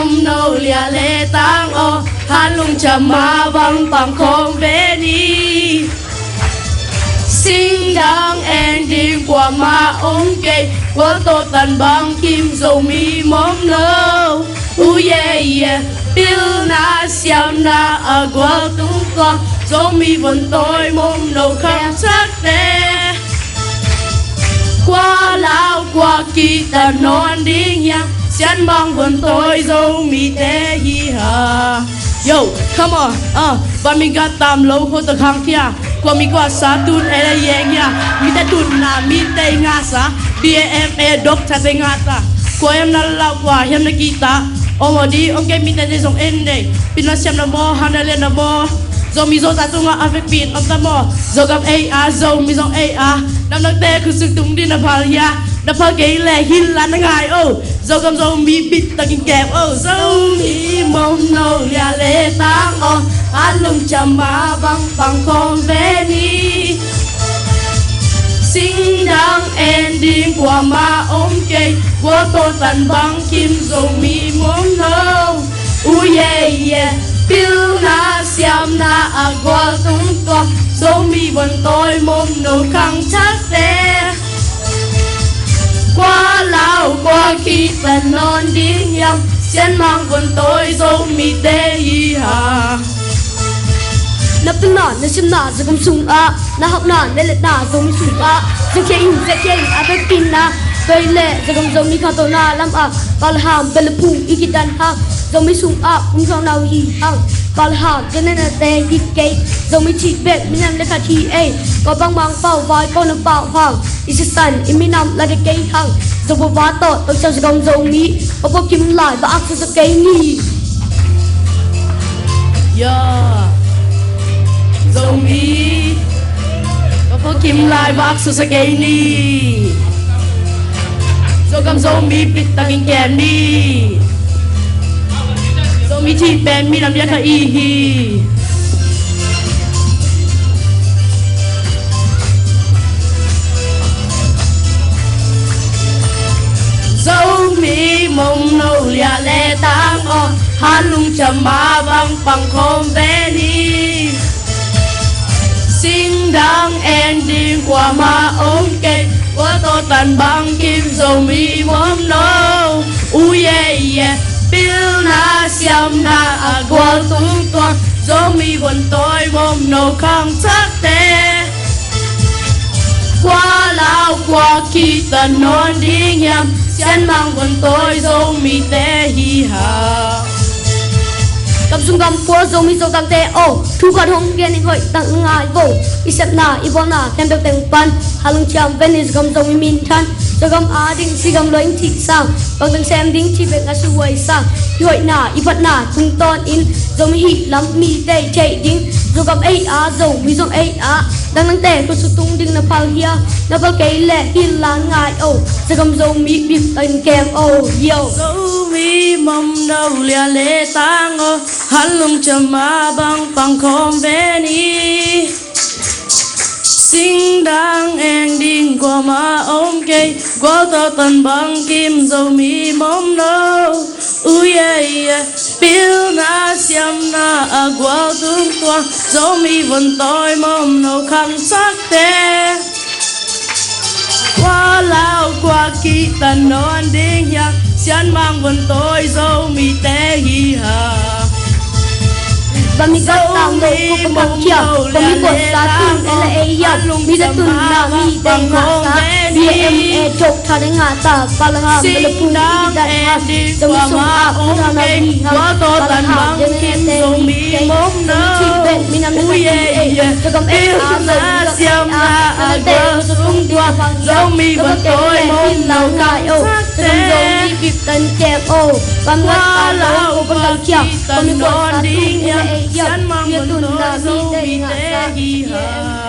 mom no lia le tang o han lung chama vang pang khom ve ni sinh đang ending qua ma ống cây qua tô tàn băng kim dầu mi mom no yeah yeah Bill na xiao na a qua tung con dầu mi vẫn tôi mom no khang sắc đê qua lao qua kỳ ta non đi nha xian băng vẫn tôi dầu mi te hi ha yo come on và mình gạt tam lâu hốt được hàng thia qua mình qua sa tun era yeng ya mi ta tun na mi te nga sa BMA dok ta te nga ta qua em na lao qua em na kita omodi okay mi ta de song en de pina siam na mo hana le na mo zo mi zo ta tu nga avec pin om ta mo zo gam a zo mi song a nam nak te khu suk tung di na phal ya na phal ke le hin lan na ngai zo gam zo mi bit ta kin kẹp zo mi mong no ya le tang an lung chama bang bang khom ve ni sinh đang ending qua ma ôm cây qua tô tàn băng kim dầu mi mong no yeah yeah Bill na xiam na a qua tung con dầu mi vẫn tôi mong no khang chắc đê qua lao qua khi ta non đi nhầm xiên mang vẫn tôi dầu mi tê hi ha nắp từng nọ nơi xem nọ rồi cầm súng na học nọ đây là nọ rồi mi súng rồi chơi bên pin na về lệ rồi cầm rồi mi khao tổ na làm vào hàm về là phù ý đàn hàng rồi mi súng cũng trong nào hi hàng vào hàm cho nên là tê đi cây rồi mi chỉ biết mi nằm lấy cả thi có băng băng bao vòi con nó bao hàng ý sẽ sẵn ý mi nằm là cái cây hàng rồi bộ vá tổ tôi cho cầm rồi mi có bộ kim lại và ác cho cây ni yeah dầu mi có phố kim lại bác su sa cây ni dầu cầm dầu mi bịt ta kinh kèm đi dầu mi chỉ bèn mi làm việc hay hi dầu mi mong nâu lia le tang han lung chama bang pang khom ve ni sinh đang ending qua ma ống cây qua tô tàn băng kim dầu mi mom no yeah yeah Bill na xiam na a qua tung con dầu mi vẫn tôi mom no khang chắc đê qua lao qua khi ta non đi nhầm xiên mang vẫn tôi dầu mi te hi ha cầm súng cầm qua rồi mi rồi cầm tê thu gọn hông kia nên gọi tặng ngài vô isep na ibona kem bel teng pan halung cham venice cầm rồi mi min than rồi cầm ding si cầm loing thị sang bằng teng xem ding chi về ngã su quay sang gọi na ipat na tung ton in rồi mi hit lắm mi tê chạy ding rồi cầm rồi mi rồi đang tê có su tung ding na pal hia na pal cây lệ hin lan ngài rồi cầm rồi mi bịp teng kem yo mi mong đâu lia lệ tang hắn lung chama bang pang khom ve ni sinh đang ending qua ma ôm cây qua tô tàn băng kim dầu mi mong đâu yeah yeah Bill na xiam na a qua tung toan dầu mi vẫn tôi mong đâu khăn sắc te qua lao qua kỳ ta non đi nhạc xian mang vẫn tôi dầu mi te hi ha và mi gắt tạm đầu cô cầm chiều và mi cột giá tùng đây là dọc mi đã tùng nào mi đây ngã ta mi em chọc thà đến ngã ta và là hàm và là phun đi đặt hàm giống như sông cũng là nào mi hàm và là hàm cho nên em mi cây chỉ bên mi nằm đến ngã cho cầm rồi là tê cho tung qua vàng dấu mi vẫn tôi mong nào cài cho cầm dấu mi bịp tần chèm và mi gắt tạm đầu cô cầm chiều và mi cột giá tùng đây là dọc San mang vẫn tôi dấu mi te hi ha